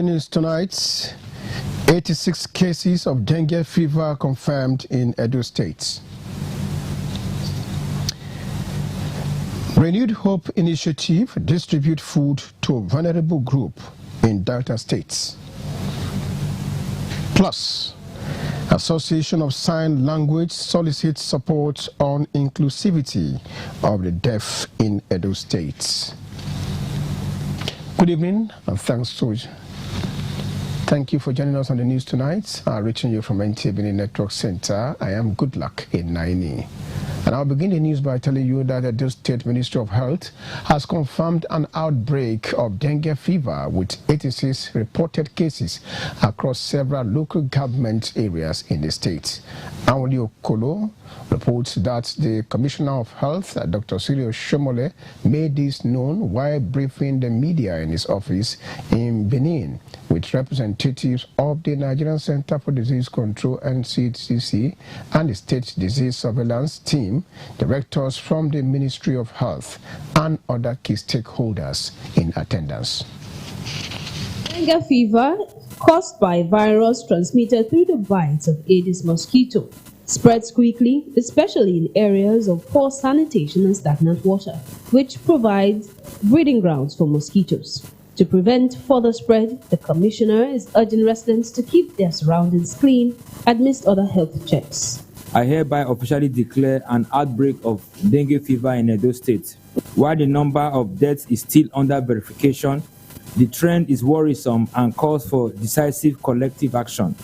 the news tonight, 86 cases of dengue fever confirmed in Edo State. Renewed Hope Initiative distribute food to vulnerable group in Delta States. Plus, Association of Sign Language solicits support on inclusivity of the deaf in Edo State. Good evening and thank you for joining us on the news tonight. Reaching you from NTA Benin Network Center. I am Goodluck in Naini. And I'll begin the news by telling you that the Edo State Ministry of Health has confirmed an outbreak of dengue fever with 86 reported cases across several local government areas in the state. Anwuli Okolo reports that the Commissioner of Health, Dr. Sirio Shomole, made this known while briefing the media in his office in Benin with representatives of the Nigerian Center for Disease Control (NCDC) and the State Disease Surveillance Team, directors from the Ministry of Health, and other key stakeholders in attendance. Dengue fever, caused by a virus transmitted through the bites of Aedes mosquito, spreads quickly, especially in areas of poor sanitation and stagnant water, which provides breeding grounds for mosquitoes. To prevent further spread, the Commissioner is urging residents to keep their surroundings clean amidst other health checks. I hereby officially declare an outbreak of dengue fever in Edo State. While the number of deaths is still under verification, the trend is worrisome and calls for decisive collective action.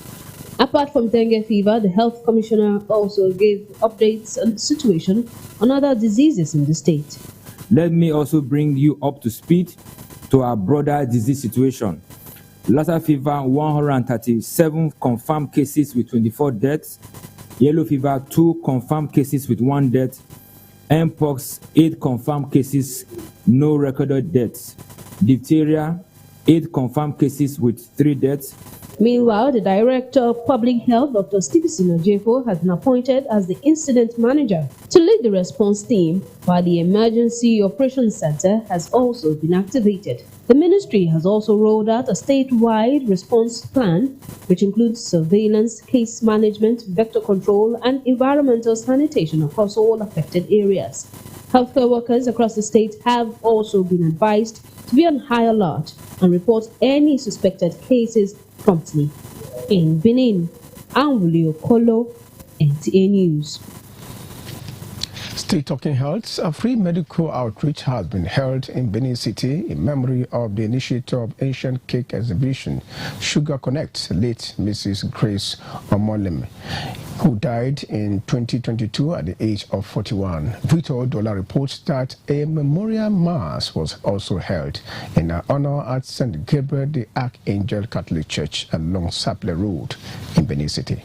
Apart from dengue fever, the Health Commissioner also gave updates on the situation on other diseases in the state. Let me also bring you up to speed to our broader disease situation. Lassa fever, 137 confirmed cases with 24 deaths. Yellow fever, 2 confirmed cases with 1 death. Mpox, 8 confirmed cases, no recorded deaths. Diphtheria, 8 confirmed cases with 3 deaths. Meanwhile, the Director of Public Health, Dr. Stevenson Ojefo, has been appointed as the Incident Manager to lead the response team, while the Emergency Operations Center has also been activated. The ministry has also rolled out a statewide response plan, which includes surveillance, case management, vector control, and environmental sanitation across all affected areas. Healthcare workers across the state have also been advised to be on high alert and report any suspected cases promptly. In Benin, Anwuli Okolo, NTA News. Still talking health, a free medical outreach has been held in Benin City in memory of the initiator of Ancient Cake Exhibition, Sugar Connect, late Mrs. Grace Omolem, who died in 2022 at the age of 41. Vito Dola reports that a memorial mass was also held in her honor at St. Gabriel the Archangel Catholic Church along Saple Road in Benin City.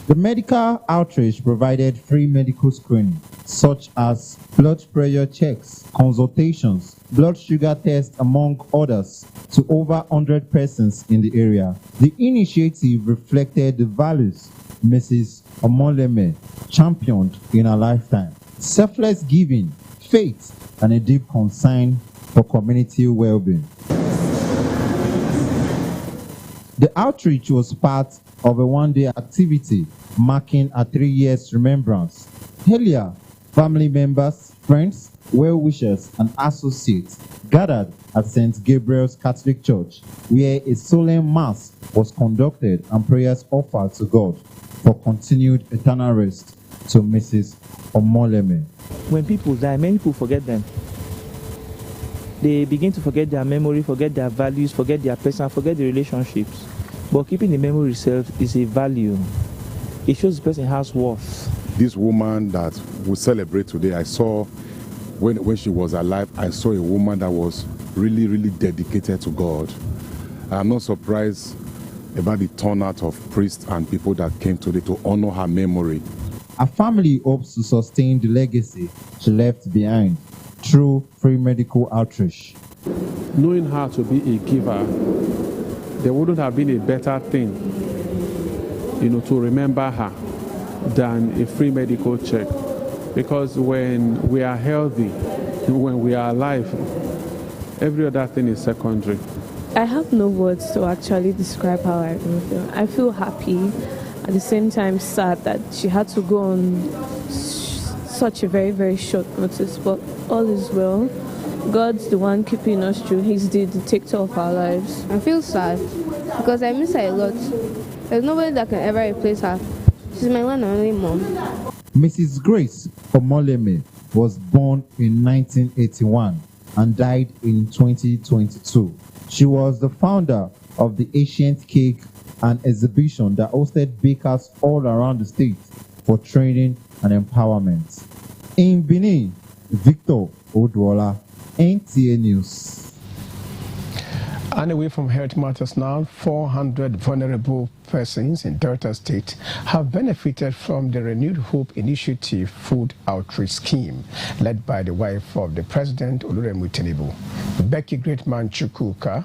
The medical outreach provided free medical screening, such as blood pressure checks, consultations, blood sugar tests, among others, to over 100 persons in the area. The initiative reflected the values Mrs. Omoleme championed in her lifetime: selfless giving, faith, and a deep concern for community well-being. The outreach was part of a one-day activity marking a 3 years remembrance. Earlier, family members, friends, well-wishers, and associates gathered at St. Gabriel's Catholic Church, where a solemn mass was conducted and prayers offered to God for continued eternal rest to Mrs. Omoleme. When people die, many people forget them. They begin to forget their memory, forget their values, forget their person, forget the relationships. But keeping the memory itself is a value. It shows the person has worth. This woman that we celebrate today, I saw when she was alive, I saw a woman that was really, really dedicated to God. I'm not surprised about the turnout of priests and people that came today to honor her memory. Her family hopes to sustain the legacy she left behind through free medical outreach. Knowing her to be a giver, there wouldn't have been a better thing, to remember her than a free medical check. Because when we are healthy, when we are alive, every other thing is secondary. I have no words to actually describe how I feel. I feel happy, at the same time sad that she had to go on such a very, very short notice, but all is well. God's the one keeping us through. He's the dictator of our lives. I feel sad because I miss her a lot. There's nobody that can ever replace her. She's my one and only mom. Mrs. Grace Omoleme was born in 1981 and died in 2022. She was the founder of the Ancient Cake and exhibition that hosted bakers all around the state for training and empowerment. In Benin, Victor Odwola, NTA News. And away from health matters now, 400 vulnerable persons in Delta State have benefited from the Renewed Hope Initiative Food Outreach Scheme, led by the wife of the President, Oluremi Tinubu. Becky Greatman Chukwuka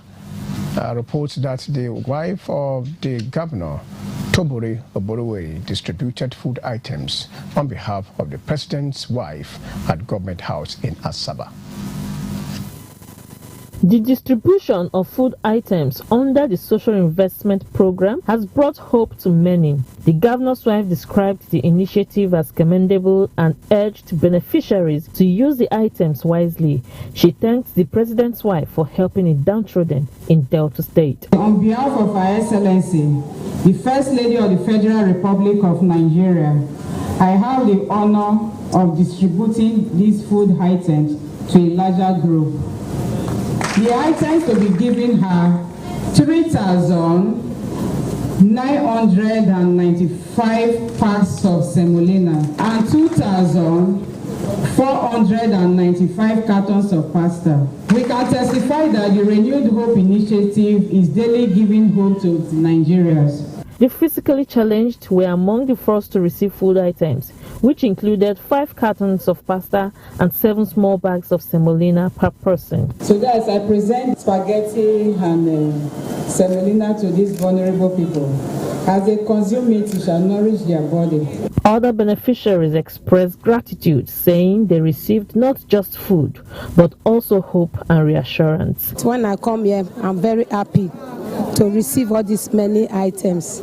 reports that the wife of the governor, Tobore Oboroweri, distributed food items on behalf of the president's wife at Government House in Asaba. The distribution of food items under the Social Investment Program has brought hope to many. The governor's wife described the initiative as commendable and urged beneficiaries to use the items wisely. She thanked the president's wife for helping the downtrodden in Delta State. On behalf of Her Excellency, the First Lady of the Federal Republic of Nigeria, I have the honor of distributing these food items to a larger group. The items to be given her 3,995 packs of semolina and 2,495 cartons of pasta. We can testify that the Renewed Hope Initiative is daily giving hope to Nigerians. The physically challenged were among the first to receive food items, which included 5 cartons of pasta and 7 small bags of semolina per person. So guys, I present spaghetti and semolina to these vulnerable people. As they consume it, it shall nourish their body. Other beneficiaries expressed gratitude, saying they received not just food, but also hope and reassurance. When I come here, I'm very happy to receive all these many items.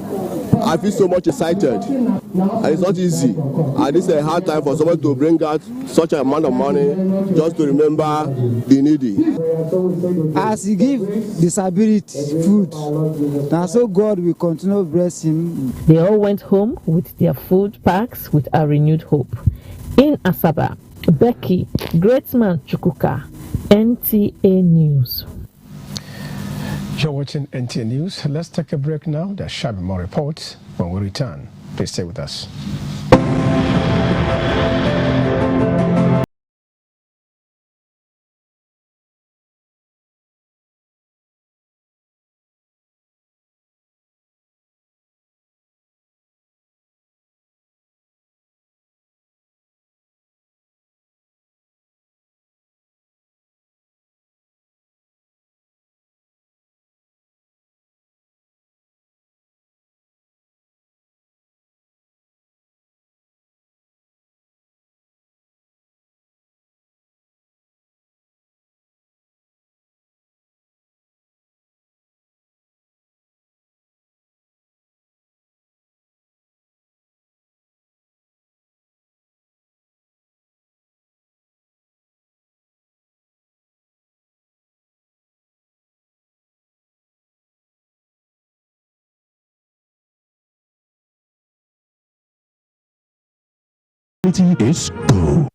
I feel so much excited. And it's not easy. And this is a hard time for someone to bring out such an amount of money just to remember the needy. As he gives disability food, now so God will continue to bless him. They all went home with their food packs with a renewed hope. In Asaba, Becky Greatman Chukwuka, NTA News. You're watching NTA News. Let's take a break now. There shall be more reports when we return. Please stay with us. Is go.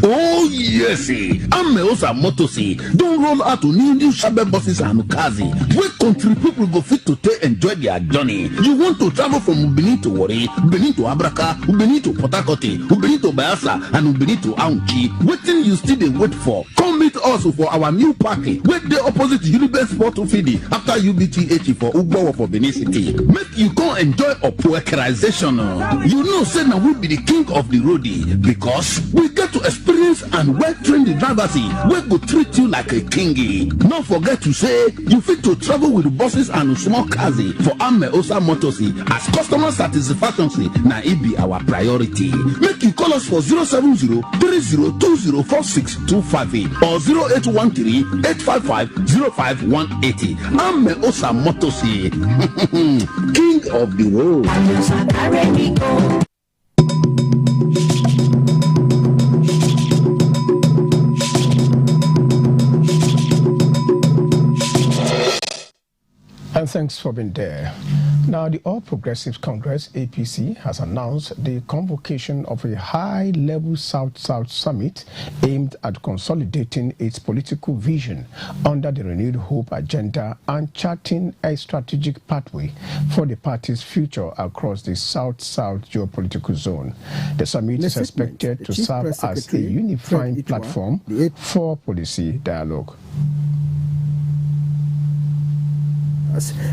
Oh yes, Amels and Motosi don't roll out to new Shabe buses and Kazi. Where country people go fit to take enjoy their journey. You want to travel from Benin to Wari, Benin to Abraka, Benin to Port Harcourt, Benin to Bayelsa, and Benin to Aunchi. Waiting you still they wait for. Come meet us for our new party. Wait the opposite Unibet Sport Fidi after UBTH for Ugbo for Benin City. Make you come enjoy a poekerization. You know, say now we be the king of the roadie because we get to experience and well-trained drivers wey go treat you like a king. No forget to say you fit to travel with buses and small cars for Ameosa Motors as customer satisfaction na it be our priority. Make you call us for 070-3020-4625 or 0813-855-0518. Ameosa Motors, king of the road. And thanks for being there. Now, the All Progressives Congress, APC, has announced the convocation of a high-level South-South summit aimed at consolidating its political vision under the Renewed Hope agenda and charting a strategic pathway for the party's future across the South-South geopolitical zone. The summit is expected to serve as a unifying platform for policy dialogue.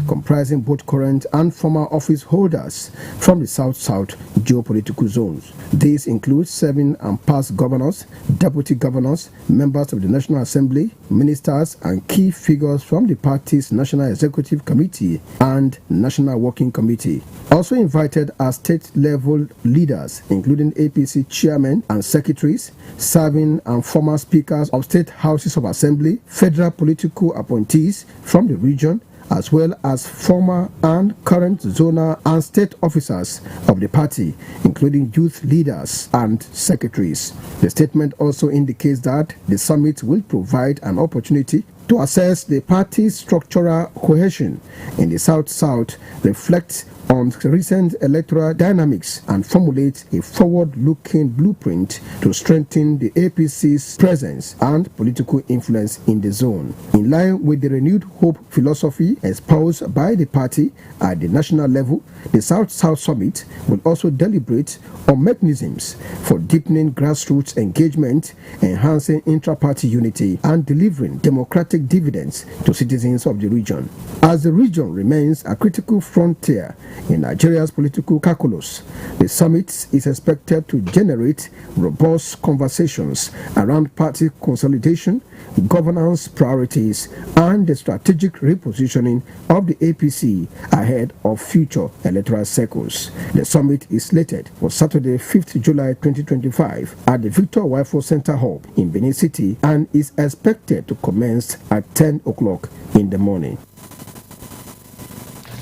Comprising both current and former office holders from the South-South geopolitical zones. These include serving and past governors, deputy governors, members of the National Assembly, ministers, and key figures from the party's National Executive Committee and National Working Committee. Also invited are state-level leaders, including APC chairmen and secretaries, serving and former speakers of state houses of assembly, federal political appointees from the region, as well as former and current zonal and state officers of the party, including youth leaders and secretaries. The statement also indicates that the summit will provide an opportunity to assess the party's structural cohesion in the South-South, reflect on recent electoral dynamics, and formulate a forward-looking blueprint to strengthen the APC's presence and political influence in the zone. In line with the Renewed Hope philosophy espoused by the party at the national level, the South-South Summit will also deliberate on mechanisms for deepening grassroots engagement, enhancing intra-party unity, and delivering democratic dividends to citizens of the region. As the region remains a critical frontier in Nigeria's political calculus, the summit is expected to generate robust conversations around party consolidation, governance priorities, and the strategic repositioning of the APC ahead of future electoral cycles. The summit is slated for Saturday, 5th July 2025 at the Victor Wifo Center Hub in Benin City and is expected to commence at 10 o'clock in the morning.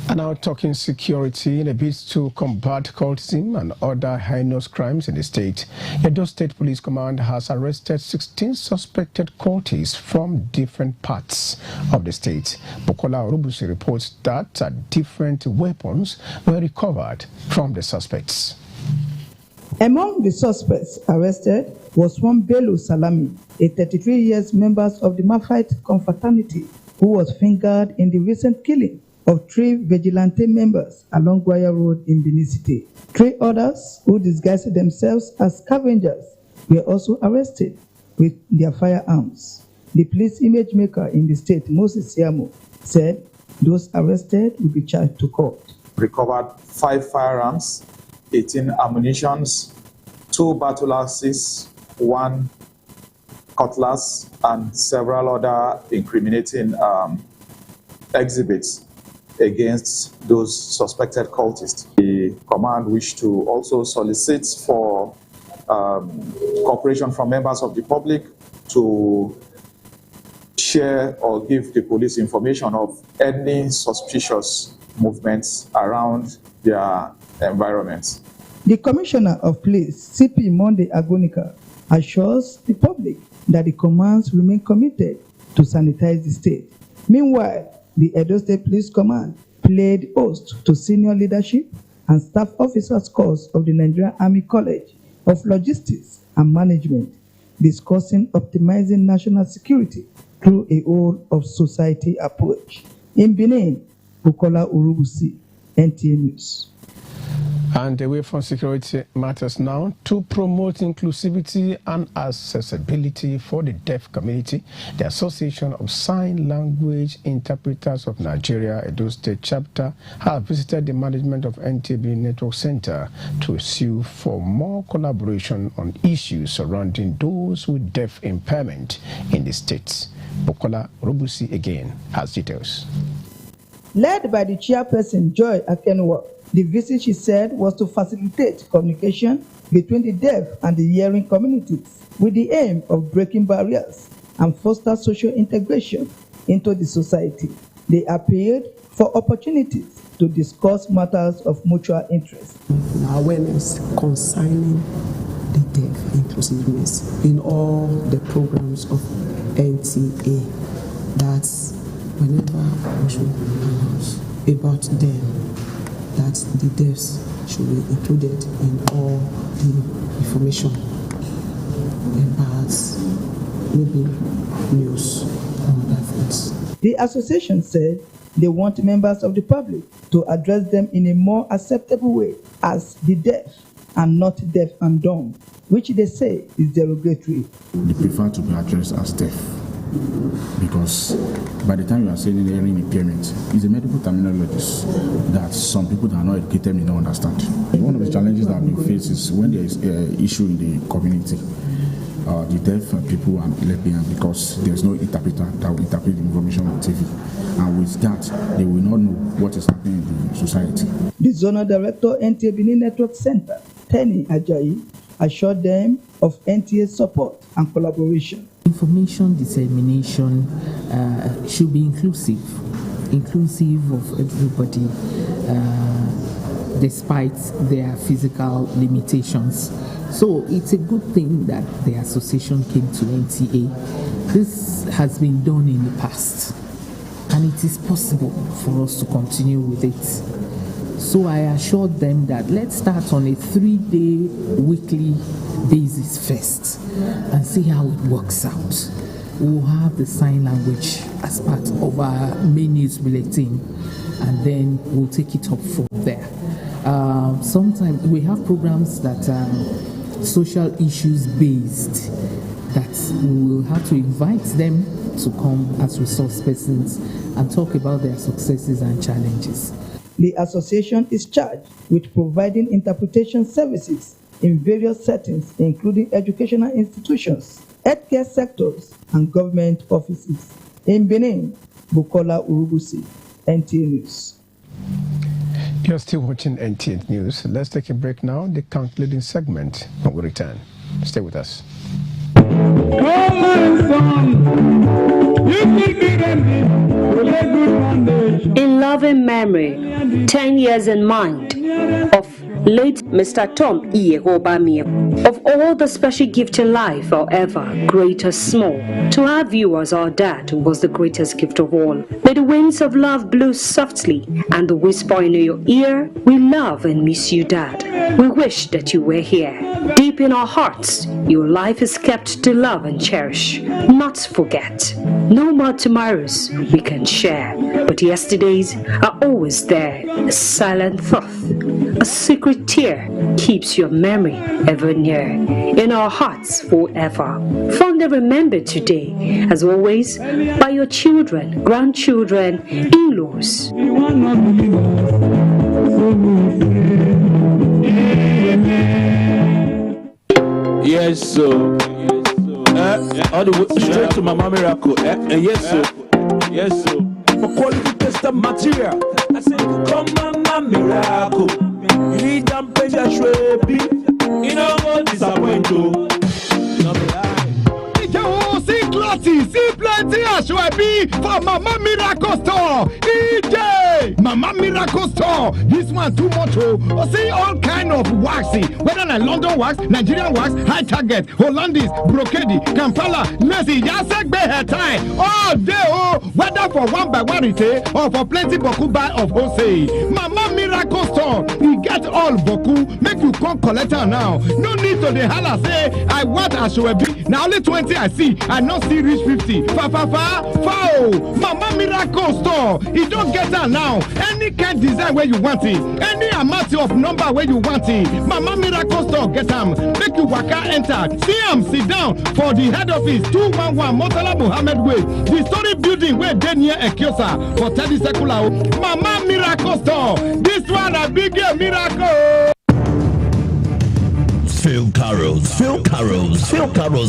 And now talking security, in a bid to combat cultism and other heinous crimes in the state, Edo State Police Command has arrested 16 suspected cultists from different parts of the state. Bukola Orubusi reports that different weapons were recovered from the suspects. Among the suspects arrested was one Bello Salami, a 33 years member of the Mafite confraternity, who was fingered in the recent killing of 3 vigilante members along Guaya Road in Benin City. 3 others who disguised themselves as scavengers were also arrested with their firearms. The police image maker in the state, Moses Siamo, said those arrested will be charged to court. Recovered 5 firearms, 18 ammunitions, 2 battle axes, 1 cutlass, and several other incriminating exhibits against those suspected cultists. The command wished to also solicit for cooperation from members of the public to share or give the police information of any suspicious movements around their environments. The Commissioner of Police, CP Monday Agonika, assures the public that the commands remain committed to sanitize the state. Meanwhile, the Edo State Police Command played host to senior leadership and staff officers course of the Nigerian Army College of Logistics and Management, discussing optimizing national security through a whole-of-society approach. In Benin, Bukola Urubusi, NTA News. And away from security matters now, to promote inclusivity and accessibility for the deaf community, the Association of Sign Language Interpreters of Nigeria, Edo State Chapter, has visited the management of NTA Benin Network Center to sue for more collaboration on issues surrounding those with deaf impairment in the state. Bukola Robusi again has details. Led by the chairperson, Joy Akenwa, the visit, she said, was to facilitate communication between the deaf and the hearing communities with the aim of breaking barriers and foster social integration into the society. They appealed for opportunities to discuss matters of mutual interest. Awareness concerning the deaf inclusiveness in all the programs of NTA. That's whenever we should announce about them, that the deafs should be included in all the information about maybe news and other things. The association said they want members of the public to address them in a more acceptable way as the deaf and not deaf and dumb, which they say is derogatory. They prefer to be addressed as deaf, because by the time you are saying hearing impairment, it's a medical terminology that some people that are not educated may not understand. One of the challenges that we face is when there is an issue in the community, the deaf people are left behind because there is no interpreter that will interpret the information on TV. And with that, they will not know what is happening in the society. The Zonal Director, NTA Benin Network Center, Tenny Ajayi, assured them of NTA's support and collaboration. Information dissemination should be inclusive of everybody, despite their physical limitations. So it's a good thing that the association came to NTA. This has been done in the past, and it is possible for us to continue with it. So I assured them that let's start on a 3-day weekly basis first and see how it works out. We'll have the sign language as part of our main news bulletin, and then we'll take it up from there. Sometimes we have programs that are social issues based, that we will have to invite them to come as resource persons and talk about their successes and challenges. The association is charged with providing interpretation services in various settings, including educational institutions, healthcare sectors, and government offices. In Benin, Bukola Urubusi, NTA News. You're still watching NTA News. Let's take a break now, the concluding segment. When we return, stay with us. In loving memory, 10 years in mind of late Mr. Tom Iyehobamie. Of all the special gifts in life, however, great or small, to our viewers, our dad was the greatest gift of all. May the winds of love blow softly and the whisper in your ear, we love and miss you, Dad. We wish that you were here. Deep in our hearts, your life is kept to love and cherish, not forget. No more tomorrows we can share, but yesterdays are always there. A silent thought, a secret tear keeps your memory ever near, in our hearts forever. Fondly remembered today, as always, by your children, grandchildren, in-laws. Yes, so all the way straight to Mama Miracle. Yes, so yes, so for quality tester material. I say, come Mama Miracle. You need them pressure shrebi. You know what disappoint you. See plenty ashwabi for Mama Miracle Store. EJ Mama Miracle Store. This one too much. Oh, see all kind of waxy, whether like London wax, Nigerian wax, high target, Hollandese, brocade, Kampala, Messi, Yasek hair tie. All day, oh, whether for one by one retail or for plenty boku buy of wholesale. Mama Miracle Store. store. He get all boku, make you come collect her now. No need to the holla say, I want Ashwebi. Now only 20 I see, I not see reach 50. Foul. Mama Miracle store. He don't get her now. Any kind design where you want it. Any amount of number where you want it. Mama Miracle store, get them. Make you waka enter. See him, sit down for the head office, 211 Motala Muhammad Way. The story building where they near Ekiosa for 30 Sekula. Mama Miracle store. This one a big miracle. Phil Carroll's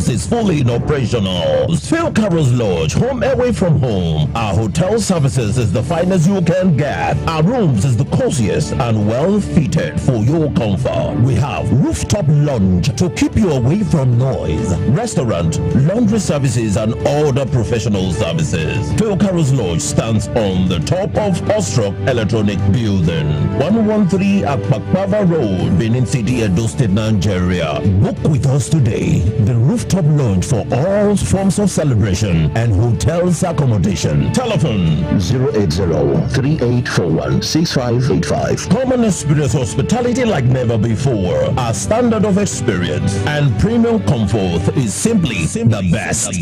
is fully operational. Phil Carroll's Lodge, home away from home. Our hotel services is the finest you can get. Our rooms is the coziest and well fitted for your comfort. We have rooftop lounge to keep you away from noise, restaurant, laundry services, and other professional services. Phil Carroll's Lodge stands on the top of Ostrock Electronic Building, 113 Akpakpava Road, Benin City, Edo State, Nigeria. Book with us today. The rooftop lounge for all forms of celebration and hotels accommodation. Telephone 080-3841-6585. Come and experience hospitality like never before. Our standard of experience and premium comfort is simply the best.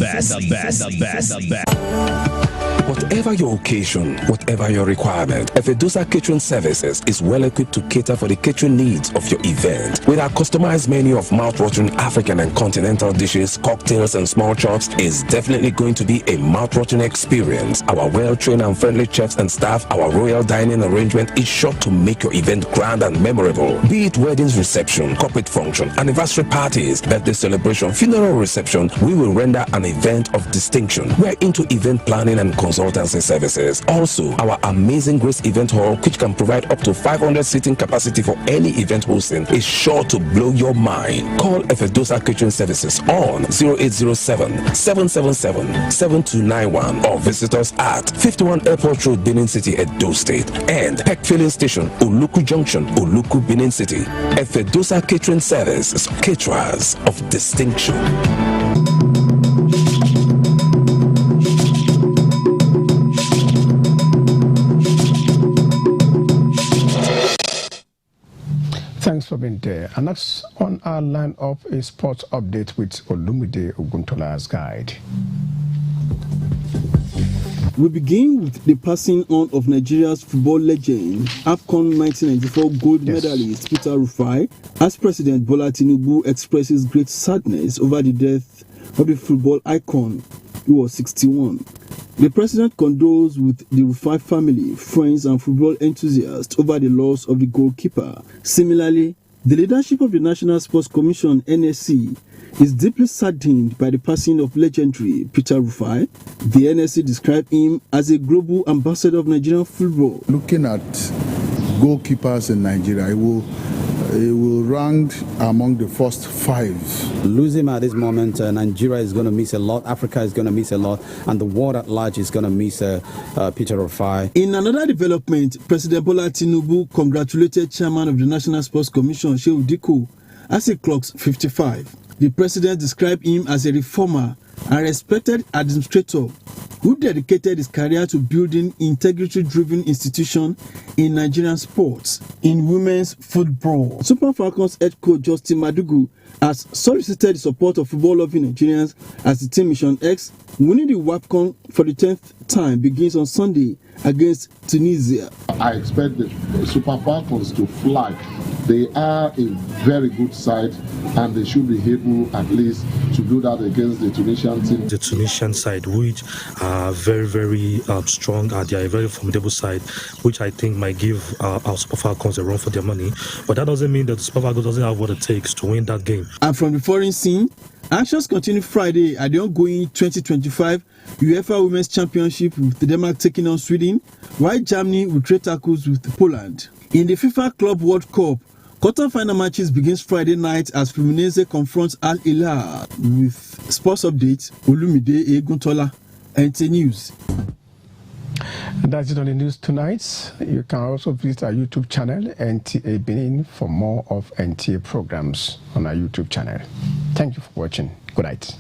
Whatever your occasion, whatever your requirement, Efedosa Catering Services is well equipped to cater for the catering needs of your event. With our customized menu of mouth-watering African and continental dishes, cocktails, and small chops, is definitely going to be a mouth-watering experience. Our well-trained and friendly chefs and staff, our royal dining arrangement is sure to make your event grand and memorable. Be it weddings reception, corporate function, anniversary parties, birthday celebration, funeral reception, we will render an event of distinction. We are into event planning and consultancy services. Also, our amazing Grace Event Hall, which can provide up to 500 seating capacity for any event hosting, is sure to blow your mind. Call Efedosa Catering Services on 0807-777-7291 or visit us at 51 Airport Road, Benin City, Edo State, and Peck Filling Station, Oluku Junction, Oluku, Benin City. Efedosa Catering Services, caterers of distinction. Thanks for being there. And that's on our line of a sports update with Olumide Oguntola's guide. We begin with the passing on of Nigeria's football legend, AFCON 1994 gold medalist Peter Rufai, as President Bola Tinubu expresses great sadness over the death of the football icon. He was 61. The president condoles with the Rufai family, friends, and football enthusiasts over the loss of the goalkeeper. Similarly, the leadership of the National Sports Commission (NSC) is deeply saddened by the passing of legendary Peter Rufai. The NSC described him as a global ambassador of Nigerian football. Looking at goalkeepers in Nigeria, he will rank among the first 5. Losing him at this moment, Nigeria is going to miss a lot, Africa is going to miss a lot, and the world at large is going to miss Peter Rufai. In another development, President Bola Tinubu congratulated Chairman of the National Sports Commission, Shehu Diko, as he clocks 55. The president described him as a reformer and respected administrator who dedicated his career to building integrity-driven institutions in Nigerian sports. In women's football, Super Falcons head coach Justin Madugu has solicited the support of football-loving Nigerians as the team Mission X, winning the WAFCON for the 10th time, begins on Sunday against Tunisia. I expect the Super Falcons to fly. They are a very good side, and they should be able at least to do that against the Tunisian team. The Tunisian side, which are very, very strong, they are a very formidable side, which I think might give our Super Falcons a run for their money. But that doesn't mean that the Super Falcons doesn't have what it takes to win that game. And from the foreign scene, actions continue Friday at the ongoing 2025 UEFA Women's Championship, with Denmark taking on Sweden, while Germany will trade tackles with Poland. In the FIFA Club World Cup, quarter-final matches begins Friday night as Fluminense confronts Al Hilal. With sports updates, Olumide Eguntola, NTA News. And that's it on the news tonight. You can also visit our YouTube channel, NTA Benin, for more of NTA programs on our YouTube channel. Thank you for watching. Good night.